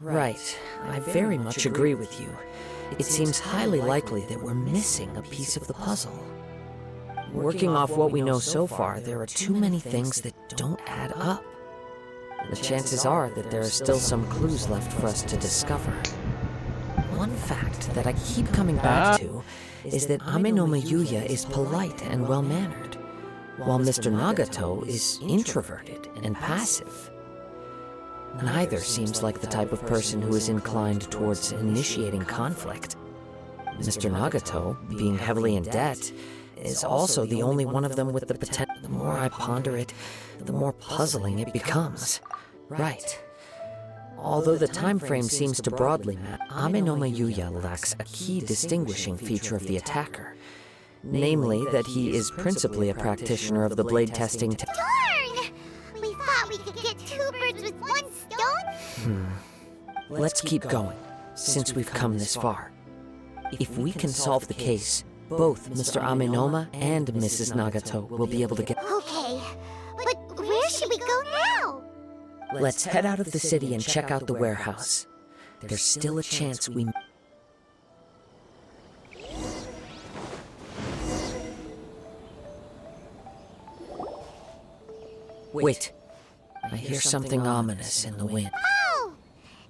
Right. I very much agree with you. It seems highly likely that we're missing a piece of the puzzle. Working off what we know so far, there are too many things that don't add up. The chances are that there are still some clues left for us to discover. One fact that I keep coming back to is that Amenoma Yuya is polite and well-mannered, while Mr. Nagato is introverted and passive. Neither seems like the type of person who is inclined towards initiating conflict. Mr. Nagato, being heavily in debt, is also the only one of them with the potential. The more I ponder it, the more puzzling it becomes. Right. Although the time frame seems to broadly match, Amenoma Yuya lacks a key distinguishing feature of the attacker. Namely, that he is principally a practitioner of the blade testing Darn! We thought we could get two birds with one stone? Let's keep going, since we've come this far. If we can solve the case, both Mr. Amenoma and Mrs. Nagato will be able to get... Okay, but where should we go now? Let's head out of the city and check out the warehouse. There's still a chance we... Wait. I hear something ominous in the wind. Oh!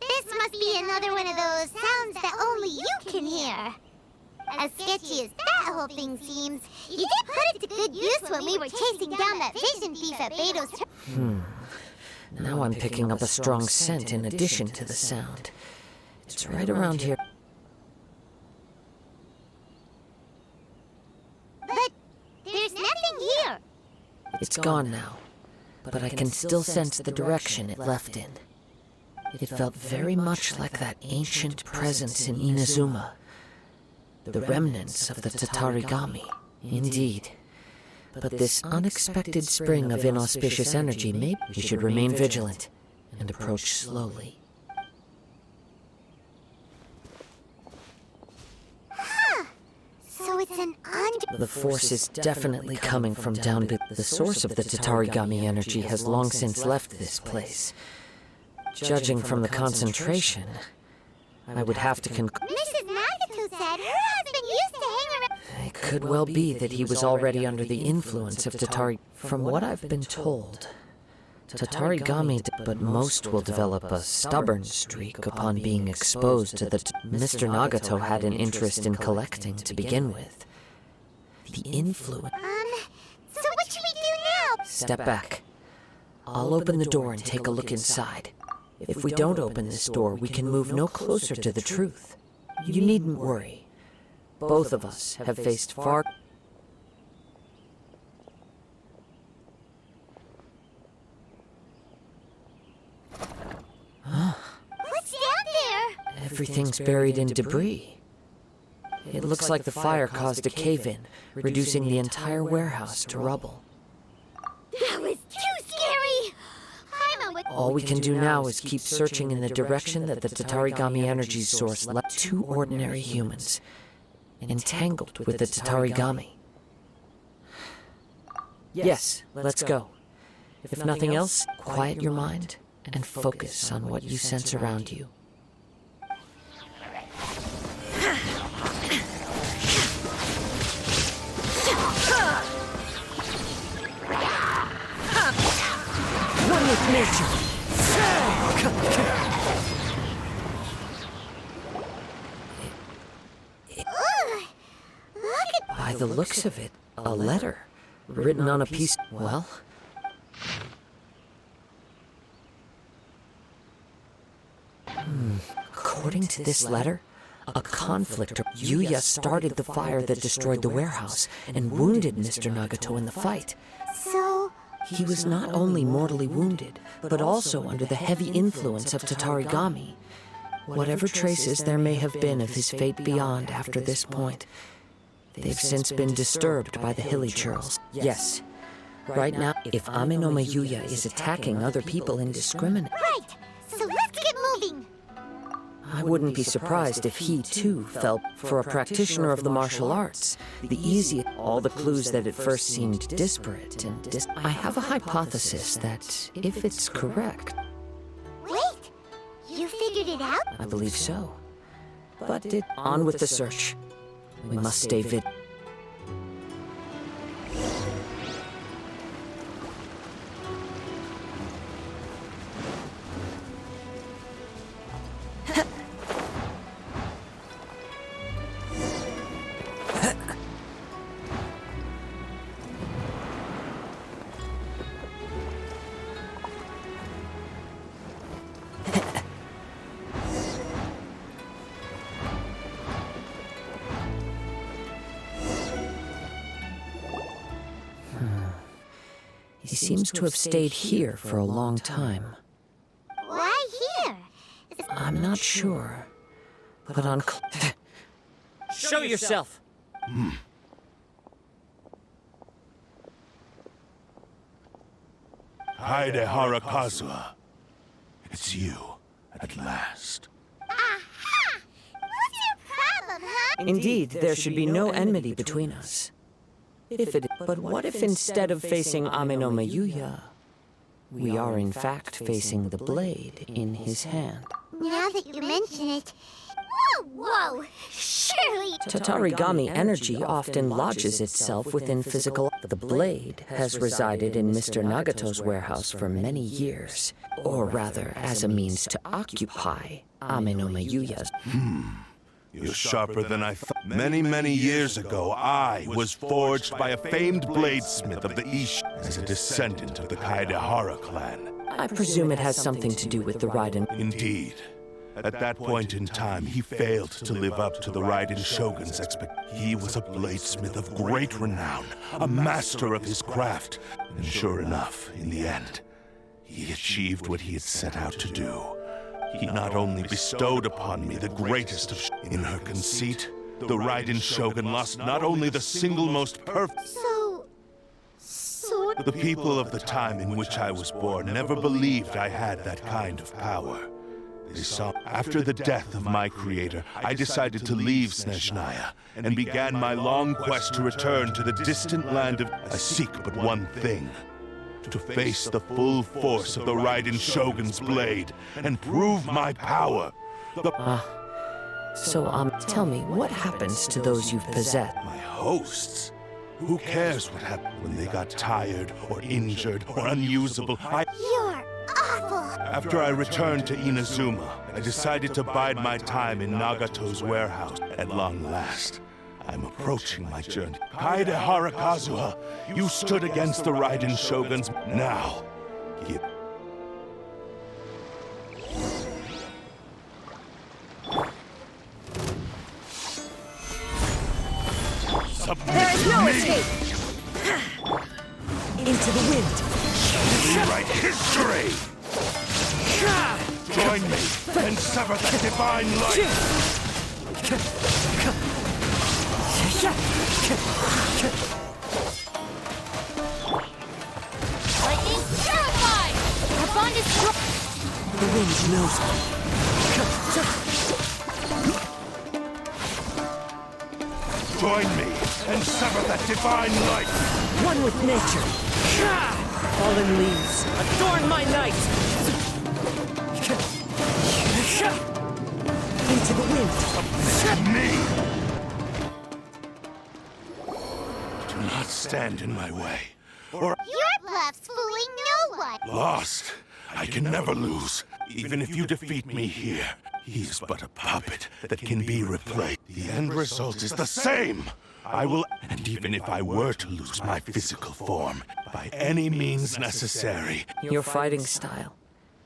This must be another one of those sounds that only you can hear. As sketchy as that whole thing seems, you did put it to good use when we were chasing down that vision thief at Beto's... Now I'm picking up a strong scent in addition to the sound. It's right around here. But there's nothing here. It's gone now, but I can still sense the direction it left in. It felt very much like that ancient presence in Inazuma. The remnants of the Tatarigami, indeed. But this unexpected spring of inauspicious energy, maybe we should remain vigilant and approach slowly. So it's an The force is definitely coming from down below. The source of the Tatarigami energy has long since left this place. Judging from the concentration, I would have to Mrs. Nagato said her husband used to hang around... It could well be that he was already under the influence of Tatari. From what I've been told, Tatarigami, but most will develop a stubborn streak upon being exposed to the... Mr. Nagato had an interest in collecting to begin with. The influence... So what should we do now? Step back. I'll open the door and take a look inside. If we don't open this door, we can move no closer to the truth. You needn't worry. Both of us have faced far... What's down there? Everything's buried in debris. It looks like the fire caused a cave-in, reducing the entire warehouse to rubble. That was too scary! All we can do now is keep searching in the direction that the Tatarigami energy source left. Two ordinary humans, entangled with the Tatarigami. Yes, let's go. If nothing else, quiet your mind and focus on what you sense around you. One with nature. By the looks of it, a letter written on a piece. Well, according to this letter, a conflict. Yuya started the fire that destroyed the warehouse and wounded Mr. Nagato in the fight. So... He was not only mortally wounded, but also under the heavy influence of Tatarigami. Whatever traces there may have been of his fate beyond after this point, they've since been disturbed by the hilly churls. Yes, right now, if Amenoma Yuya is attacking other people indiscriminately... Right! So let's get moving! I wouldn't be surprised if he, too, fell for a practitioner of the martial arts. The easy, all the clues that at first seemed disparate and I have a hypothesis that, if it's correct... Wait! You figured it out? I believe so. But on with the search. We must stay vigilant. He seems to have stayed here for a long time. Why here? I'm not sure. But on... Show yourself! Kazuha, Kazuha. It's you, at last. Aha! What's your problem, huh? Indeed, there should be no enmity between us. But what if instead of facing Ame no Mayuya, we are in fact facing the blade in his hand? Now that you mention it... Whoa! Surely... Tatarigami energy often lodges itself within physical... The blade has resided in Mr. Nagato's warehouse for many years, or rather as a means to occupy Ame no Mayuya's... You're sharper than I thought. Many years ago, I was forged by a famed bladesmith of the Ishi as a descendant of the Kaidehara clan. I presume it has something to do with the Raiden... Indeed. At that point in time, he failed to live up to the Raiden Shogun's expectations. He was a bladesmith of great renown, a master of his craft. And sure enough, in the end, he achieved what he had set out to do. He not only bestowed upon me the greatest of... In her conceit, the Raiden Shogun lost not only the single most perfect... So... The people of the time in which I was born never believed I had that kind of power. They saw... After the death of my creator, I decided to leave Snezhnaya and began my long quest to return to the distant land of... I seek but one thing. To face the full force of the Raiden Shogun's blade and prove my power. So, tell me, what happens to those you've possessed? My hosts? Who cares what happened when they got tired or injured or unusable? You're awful! After I returned to Inazuma, I decided to bide my time in Nagato's warehouse. At long last, I'm approaching my journey. Kaidehara Kazuha, you stood against the Raiden Shoguns. Now, give... There is no escape! Into the wind! Rewrite history! Join me and sever that divine light! Lightning terrified! Our bond is strong! The wind knows me. Join me and sever that divine light! One with nature. Fallen leaves, adorn my night! Into the wind. Submit me! Do not stand in my way, or Your bluff's fooling no one! lost. I can never lose. Even if you defeat me here, he is but a puppet that can be replaced. The end result is the same. I will, and even if I were to lose my physical form, by any means necessary. Your fighting style.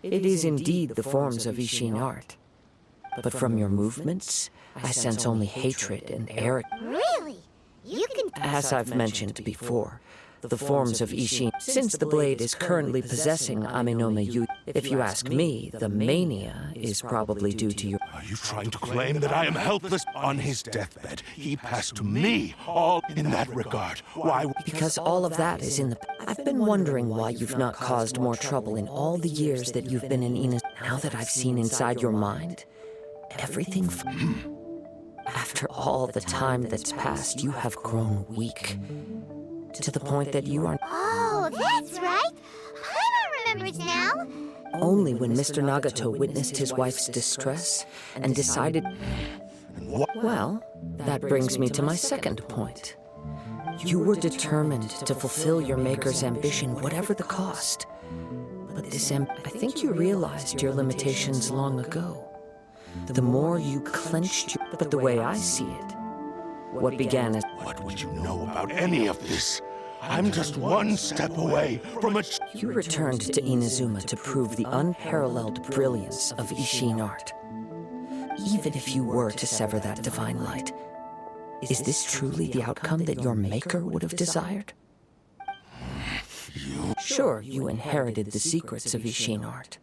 It is indeed the forms of Ishin art. But from your movements, I sense only hatred and arrogance. Really? You can... As I've mentioned before, the forms of Ishin, since the blade is currently possessing Ame no Mayuya, if you ask me, the mania is probably due to your... Are you trying to claim that I am helpless? On his deathbed, he passed to me, all in that regard. Why? Because all of that is in the... I've been wondering why you've not caused more trouble in all the years that you've been in Ina. Now that I've seen inside your mind, everything... After all the time that's passed, you have grown weak. To the point that you are... Oh, that's right! Paimon remembers now! Only when Mr. Nagato witnessed his wife's distress and decided... Well, that brings me to my second point. You were determined to fulfill your maker's ambition, whatever the cost. But I think you realized your limitations long ago. The more you clenched your... But the way I see it, what began as... What would you know about any of this? I'm just one step away from a... You returned to Inazuma to prove the unparalleled brilliance of Ishin art. Even if you were to sever that divine light, is this truly the outcome that your maker would have desired? Sure, you inherited the secrets of Ishin art.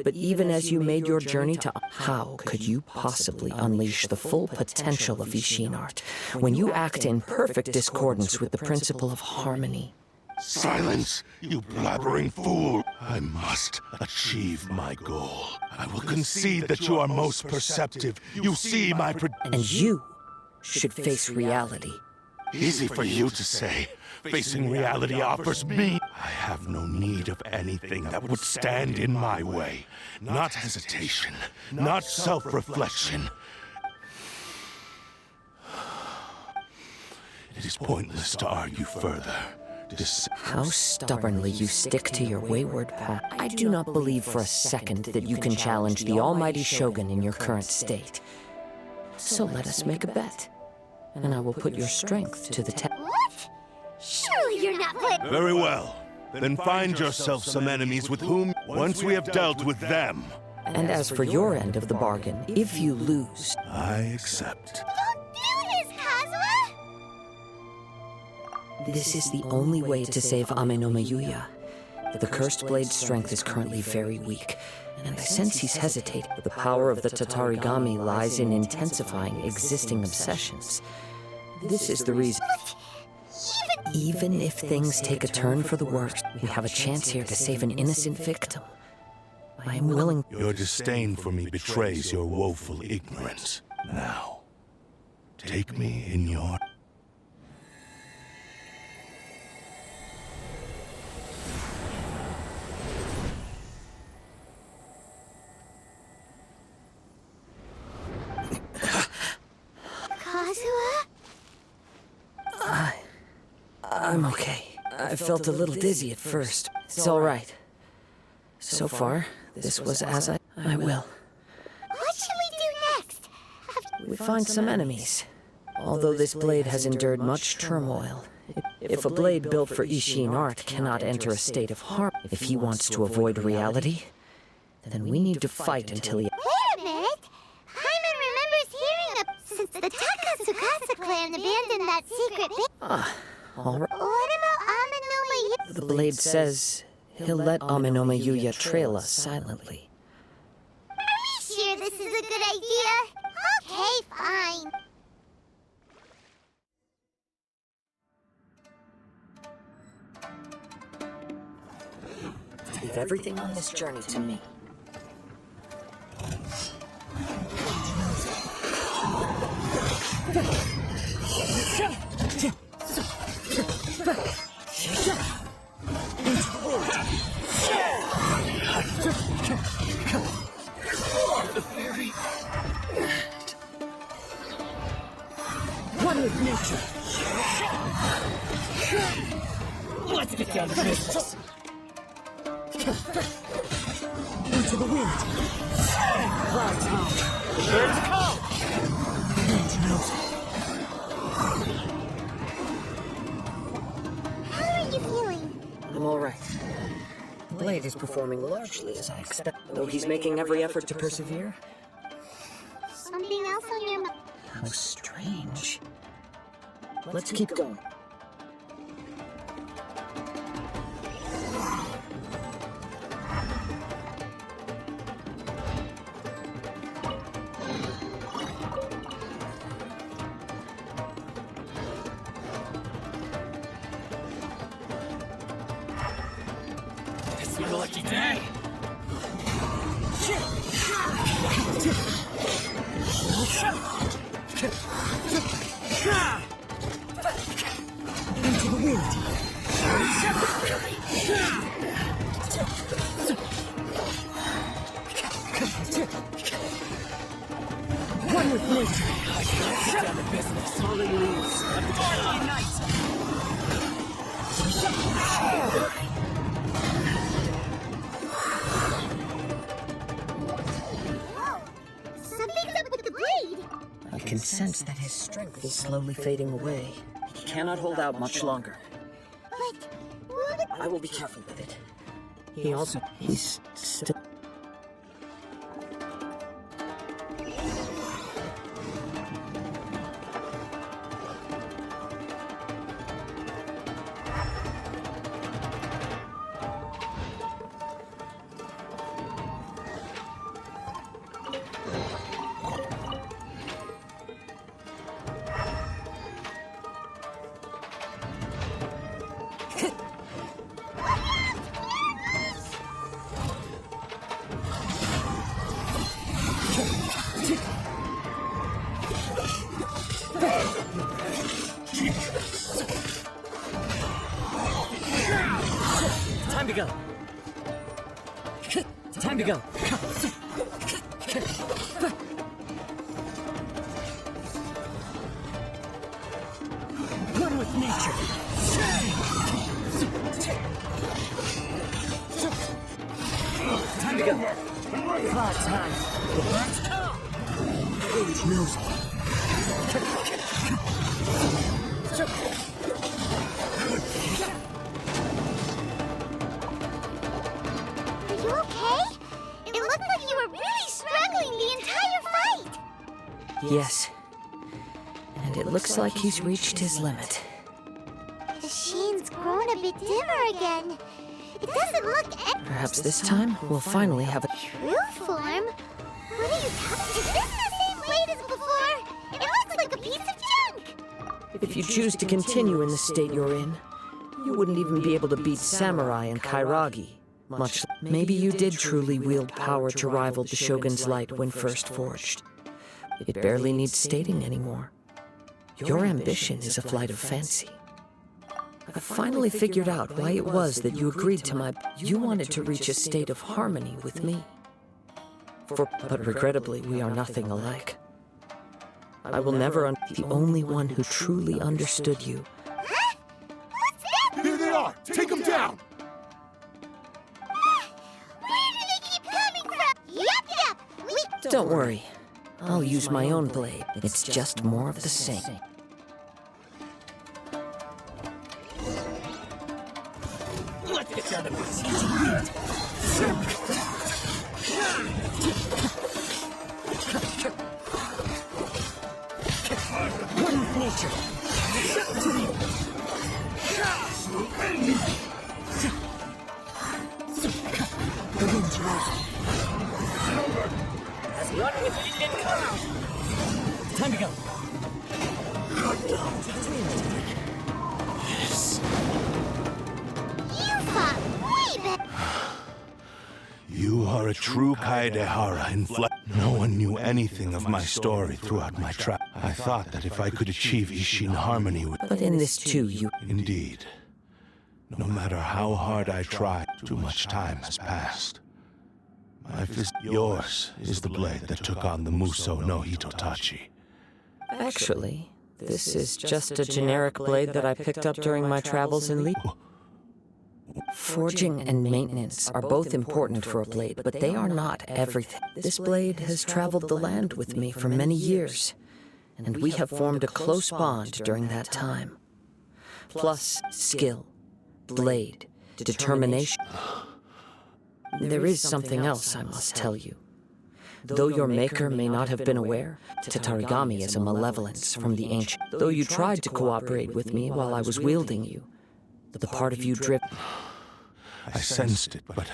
But even as you made your journey to... How could you possibly unleash the full potential of Ishin art when you act in perfect discordance with the principle of harmony? Silence, you blabbering fool! I must achieve my goal. I will concede that you are most perceptive. You see my... And you should face reality. Easy for you to say. Facing reality offers me... I have no need of anything that would stand in my way. Not hesitation, not self-reflection. It is pointless to argue further. How stubbornly you stick to your wayward path. I do not believe for a second that you can challenge the almighty Shogun in your current state. So let us make a bet, and I will put your strength to the test. What? Surely you're not playing... Very well. Then find yourself some enemies with whom, once we have dealt with them... And as for your end of the bargain, if you lose... I accept. Don't do this, Kazuha! This is the only way to save Amenoma Yuya. The cursed blade's strength is currently very weak, and I sense he's hesitating. The power of the Tatarigami lies in intensifying existing obsessions. This is the reason... Even if things take a turn for the worse, we have a chance here to save an innocent victim. I am willing... Your disdain for me betrays your woeful ignorance. Now, take me in your... Kazuha? I'm okay. I felt a little dizzy at first. It's all right. So far, this was as I will. What should we do next? We find some enemies. Although this blade has endured much turmoil, if a blade built for Ishin art cannot enter a state of harm, if he wants to avoid reality, then we need to fight until he... Wait a minute! Hyman remembers hearing since the Takasukasa clan abandoned that secret base. All right. What about Amenoma Yuya? The blade says he'll let Amenoma Yuya trail us silently. Are we sure this is a good idea? Okay, fine. Leave everything on this journey to me. One with nature. Let's get down to business. Into the wind. Clouds high. Birds call. The wind knows it. How are you feeling? I'm all right. Blade is performing largely as I expect, though he's making every effort to persevere. Something else on your mind? How strange. Let's keep going. It's your lucky day. Into the wind. One with nature. Let's get down to business. Falling leaves. Authority unite! Something's up with the blade. I can sense that his strength is slowly fading away. He cannot hold out much longer. But I will be careful with it. He's still... Time to go. Time to go. One with nature. Time to go. Cloud time. Let's go. Age knows are you okay? It looked like you were really struggling the entire fight. Yes. And it looks like he's reached his limit. The sheen's grown a bit dimmer again. It doesn't look Perhaps this time we'll finally have a... true form. What are you talking? Is this the same blade as before? It looks like a piece of junk. If you choose to continue in the state you're in, you wouldn't even be able to beat Samurai and Kairagi. Maybe you did truly wield power to rival the Shogun's light when first forged. It barely needs stating anymore. Your ambition is a flight of fancy. I finally figured out why it was that you agreed to my... You wanted to reach a state of harmony with me. But regrettably, we are nothing alike. I will never... The only one who truly understood you. Huh? What's that? There they are! Take them down! Where do they keep coming from? Yup. Don't worry. I'll use my own blade. It's just more of the same. Let's get down to business. One with nature. The wind's rising. Let's run with Indian cloud. Time to go. You fought way better. You are a true Kaedehara in flesh. No one knew anything of my story throughout my trap. I thought that if I could achieve Ishin harmony with... But in this too, you... Indeed. No matter how hard I try, too much time has passed. My fist... Yours is the blade that took on the Muso no Hitotachi. Actually, this is just a generic blade that I picked up during my travels in Lee. Forging and maintenance are both important for a blade, but they are not everything. This blade has traveled the land with me for many years, and we have formed a close bond during that time. Plus, skill, blade, determination. There is something else I must tell you. Though your maker may not have been aware, Tatarigami is a malevolence from the ancient. Though you tried to cooperate with me while I was wielding you, the part of you dripped. I sensed it, but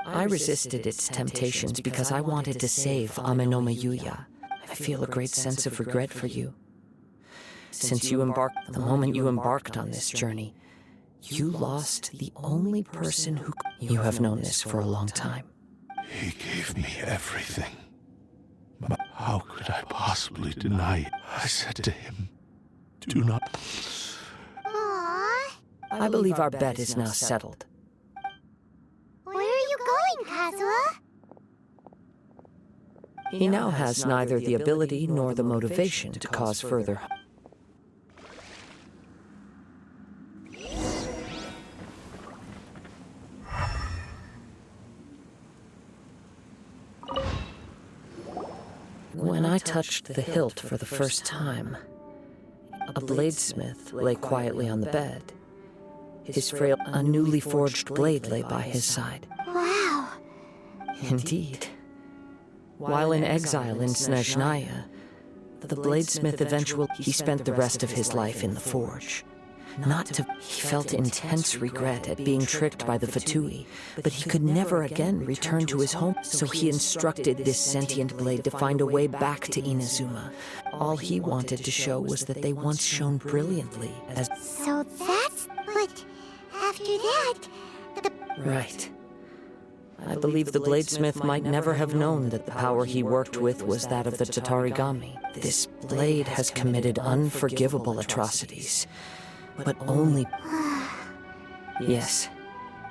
I resisted its temptations because I wanted to save Amenoma Yuya. I feel a great sense of regret for you. Since you embarked, the moment you embarked on this journey, you lost the only person who... You have known this for a long time. He gave me everything. But how could I possibly deny it? I said to him, do not... Aww. I believe our bet is now settled. Where are you going, Kazuha? He now has neither the ability nor the motivation to cause further harm. When I touched the hilt for the first time, a bladesmith lay quietly on the bed. His frail, a newly forged blade lay by his side. Wow. Indeed. While in exile in Snezhnaya, the bladesmith he spent the rest of his life in the forge. He felt intense regret at being tricked by the Fatui, but he could never again return to his home, so he instructed this sentient blade to find a way back to Inazuma. All he wanted to show was that they once shone brilliantly as... So that's what... After that, the... Right. I believe the bladesmith might never have known that the power he worked with was that of the Tatarigami. This blade has committed unforgivable atrocities. But only... Yes.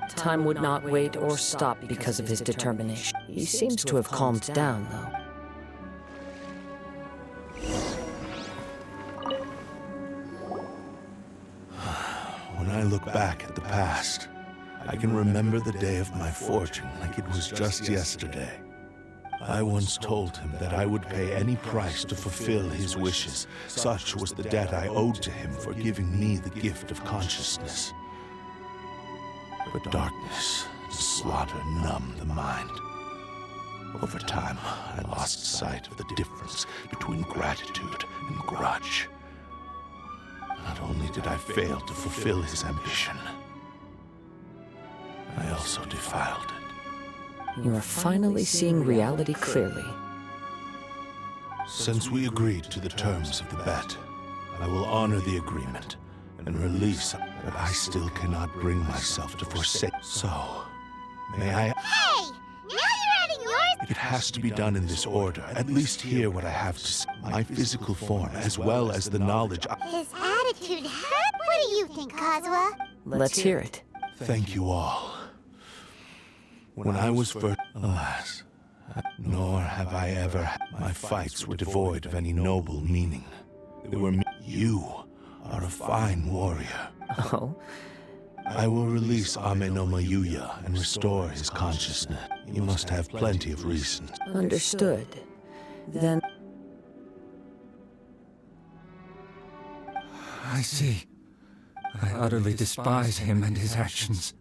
Time would not wait or stop because of his determination. He seems to have calmed down, though. When I look back at the past, I can remember the day of my forging like it was just yesterday. I once told him that I would pay any price to fulfill his wishes. Such was the debt I owed to him for giving me the gift of consciousness. But darkness and slaughter numbed the mind. Over time, I lost sight of the difference between gratitude and grudge. Not only did I fail to fulfill his ambition, I also defiled it. You are finally seeing reality clearly. Since we agreed to the terms of the bet, I will honor the agreement and release, but I still cannot bring myself to forsake. So, may I... Hey! Now you're adding yours! It has to be done in this order. At least hear what I have to say. My physical form, as well as the knowledge His attitude hurt? What do you think, Kazuha? Let's hear it. Thank you all. When I was first, alas, nor have I ever. My fights were devoid of any noble meaning. They were. You are a fine warrior. Oh? I will release Ame no Mayuya and restore his consciousness. You must have plenty of reasons. Understood. Then... I see. I utterly despise him and his actions.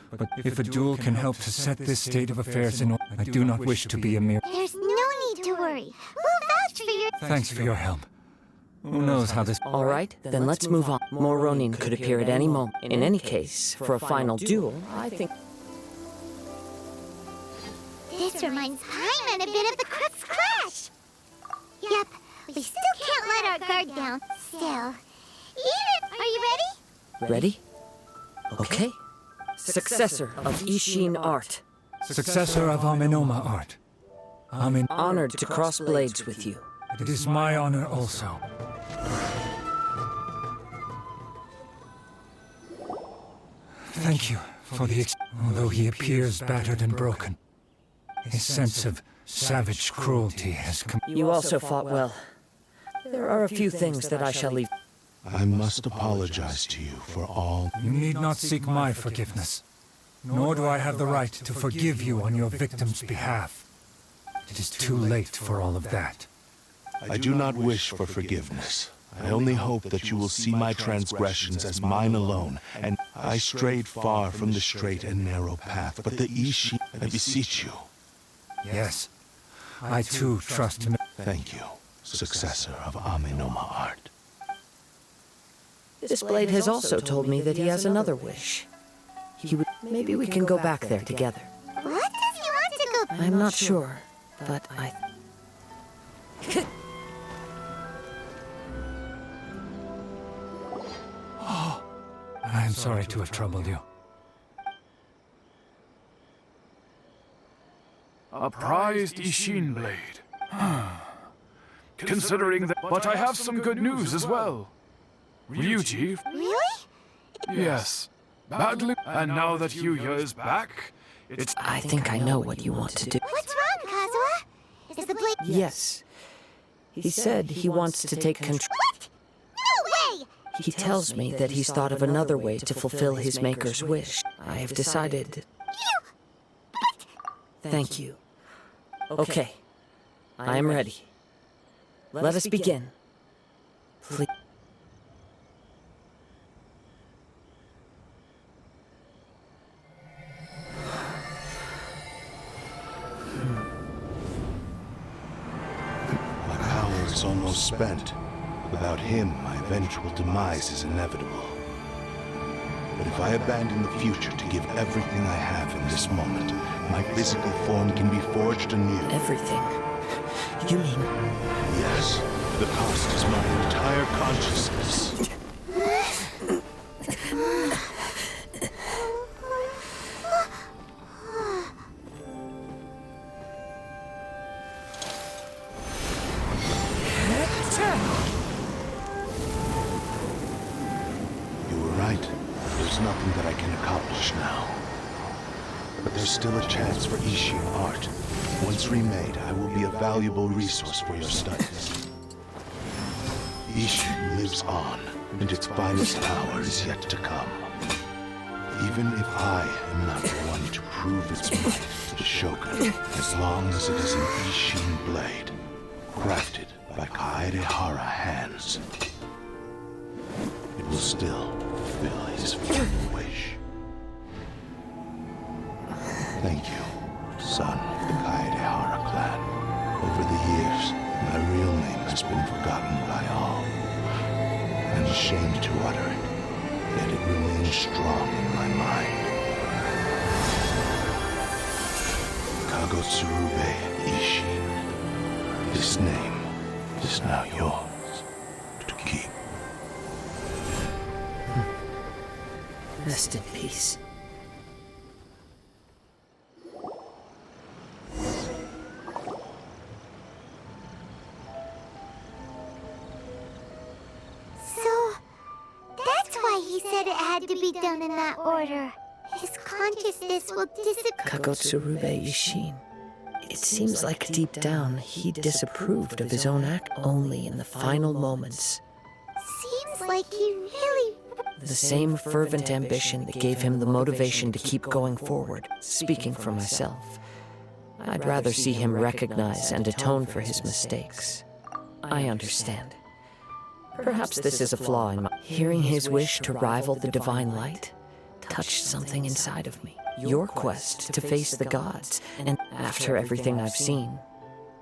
But if a duel can help to set this state of affairs in order, I do not wish to be a mere... There's no need to worry. We'll vouch for your... Thanks for your help. Who knows how this... All right, then let's move on. More Ronin could appear at any moment. In any case, for a final duel, I think... This reminds Paimon a bit of the Crux Clash. Yep, we still can't let our guard down. Still. Even... Are you ready? Ready? Okay. Successor of Ishin art. Successor of Amenoma art. Honored to cross blades with you. It is my honor also. Thank you for the although he appears battered and broken, his sense of savage cruelty has come. You also fought well. There are a few things that I shall leave. I must apologize to you for all. You need not seek my forgiveness, nor do I have the right to forgive you on your victim's behalf. It is too late for all of that. I do not wish for forgiveness. I only hope that you will see my transgressions as mine alone, and I strayed far from the straight and narrow path, but the Ishi, I beseech you. Yes, I too trust him. Thank you, successor of Amenoma art. This blade has also told me that he has another wish. He would... Maybe we can go back there together. What does he want to go... I'm not sure, but I... I am sorry to have troubled you. A prized Ishin blade. Considering that... But I have some good news as well. Ryuji... Really? Yes. Badly... And now that Yuya is back, it's... I think I know what you want to do. What's wrong, Kazuha? Is the blade... Yes. He said he wants to take control. What? No way! He tells me that he's thought of another way to fulfill his maker's wish. I have decided... Thank you. Okay. I am ready. Let us begin. Please. My power is almost spent. Without him, my eventual demise is inevitable. But if I abandon the future to give everything I have in this moment, my physical form can be forged anew. Everything? You mean... Yes, the cost is my entire consciousness. You were right. There's nothing that I can accomplish now. But there's still a chance for Ishin art. Once remade, I will be a valuable resource for your studies. Ishin lives on, and its finest hour is yet to come. Even if I am not the one to prove its might to the Shogun, as long as it is an Ishin blade, crafted by Kaedehara hands, it will still fulfill his final wish. Thank you, son of the Kaedehara clan. Over the years, my real name has been forgotten by all. I'm ashamed to utter it, yet it remains strong in my mind. Kagotsurube Ishin. This name is now yours to keep. Rest in peace. So, that's why he said it had to be done in that order. His consciousness will disappear. Kagotsurube Ishin. It seems like deep down he disapproved of his own act only in the final moments. Seems like he really... The same fervent ambition that gave him the motivation to keep going forward, speaking for myself. I'd rather see him recognize and atone for his mistakes. I understand. Perhaps this is a flaw in my... Hearing his wish to rival the divine light touched something inside of me. Your quest to face the gods, and after everything I've seen,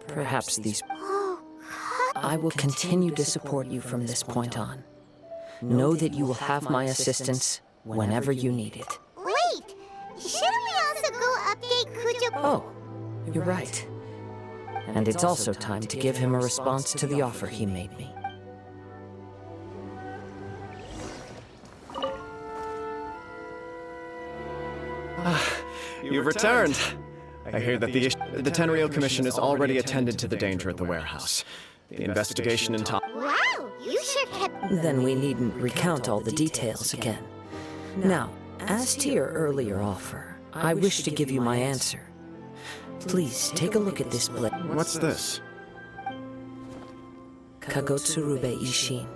perhaps these... Oh, I will continue to support you from this point on. Know that you will have my assistance whenever you need it. wait! Shouldn't we also go update Kujo... Oh, you're right. And it's also time to give him a response to the offer he made me. You've returned. I hear that the Tenryou Commission has already attended to the danger at the warehouse. The investigation into... Wow, you sure kept... Then we needn't recount all the details again. Now, as to your earlier offer, I wish to give you my answer. Please take a look at this blade. What's this? Kagotsurube Ishin.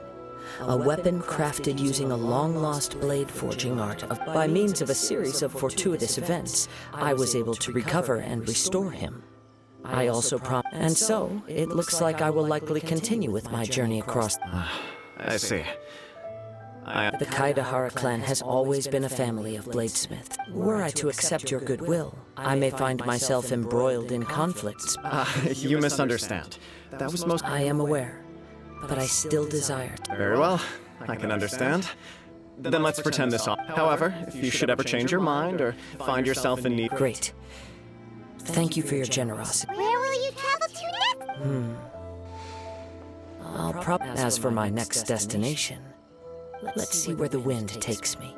A weapon crafted using a long-lost blade forging art. By means of a series of fortuitous events, I was able to recover and restore him. I also and so, it looks like I will likely continue with my journey across... I see. The Kaedehara clan has always been a family of bladesmiths. Were I to accept your goodwill, I may find myself embroiled in conflicts. You misunderstand. That was most... I am aware, but I still desire to... Very well. I can understand. Then let's pretend this on. However, if you should ever change your mind or find yourself in need... Great. Thank you for your generosity. Where will you travel to next? As for my next destination, let's see where the wind takes me.